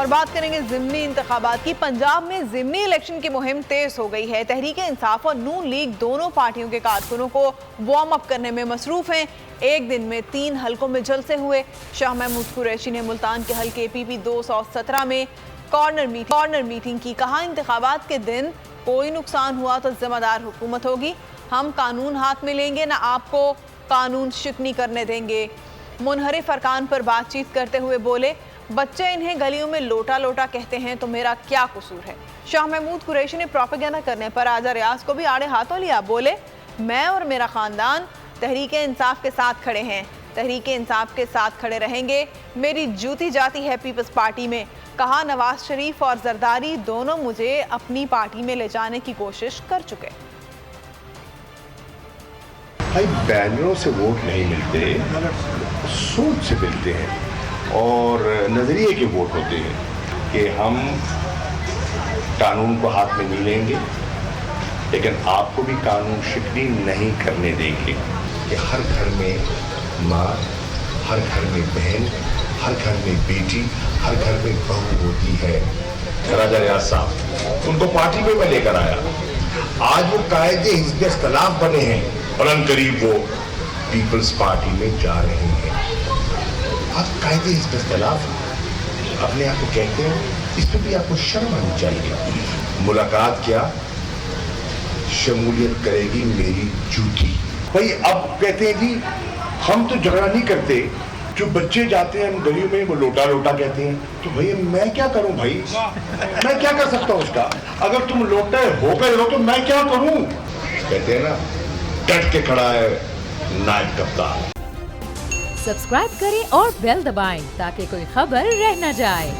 اور بات کریں گے ضمنی انتخابات کی۔ پنجاب میں ضمنی الیکشن کی مہم تیز ہو گئی ہے۔ تحریک انصاف اور نون لیگ دونوں پارٹیوں کے کارکنوں کو وارم اپ کرنے میں مصروف ہیں۔ ایک دن میں 3 حلقوں میں جلسے ہوئے۔ شاہ محمود قریشی نے ملتان کے حلقے PP 217 میں کارنر میٹنگ کی۔ کہا انتخابات کے دن کوئی نقصان ہوا تو ذمہ دار حکومت ہوگی۔ ہم قانون ہاتھ میں لیں گے، نہ آپ کو قانون شکنی کرنے دیں گے۔ منحرف ارکان پر بات چیت کرتے ہوئے بولے، بچے انہیں گلیوں میں لوٹا لوٹا کہتے ہیں تو میرا کیا قصور ہے۔ شاہ محمود قریشی نے پروپیگنڈا کرنے پر آجا ریاض کو بھی آڑے ہاتھوں لیا۔ بولے، میں اور میرا خاندان تحریک انصاف کے ساتھ کھڑے ہیں، تحریک انصاف کے ساتھ کھڑے رہیں گے۔ میری جوتی جاتی ہے پیپلز پارٹی میں۔ کہا نواز شریف اور زرداری دونوں مجھے اپنی پارٹی میں لے جانے کی کوشش کر چکے۔ بھائی بینروں سے ووٹ نہیں ملتے، سوچ سے ملتے ہیں اور نظریے کے ووٹ ہوتے ہیں کہ ہم قانون کو ہاتھ میں نہیں لیں گے لیکن آپ کو بھی قانون شکنی نہیں کرنے دیں گے کہ ہر گھر میں ماں، ہر گھر میں بہن، ہر گھر میں بیٹی، ہر گھر میں بہو ہوتی ہے۔ راجہ ریاض صاحب ان کو پارٹی میں لے کر آیا، آج وہ قائد حزب اختلاف بنے ہیں اور ان قریب وہ پیپلز پارٹی میں جا رہے ہیں۔ آپ قائد حزب اختلاف اپنے آپ کو کہتے ہیں، اس پہ بھی آپ کو شرم آنی چاہیے۔ ملاقات کیا، شمولیت کرے گی میری جوتی۔ بھائی اب کہتے ہیں جی ہم تو جھگڑا نہیں کرتے، جو بچے جاتے ہیں ہم گلیوں میں وہ لوٹا لوٹا کہتے ہیں، تو بھائی میں کیا کروں؟ بھائی میں کیا کر سکتا ہوں اس کا؟ اگر تم لوٹے ہو گئے ہو تو میں کیا کروں؟ کہتے ہیں نا، ڈٹ کے کھڑا ہے نائب کپتان۔ سبسکرائب کریں اور بیل دبائیں تاکہ کوئی خبر رہ نہ جائے۔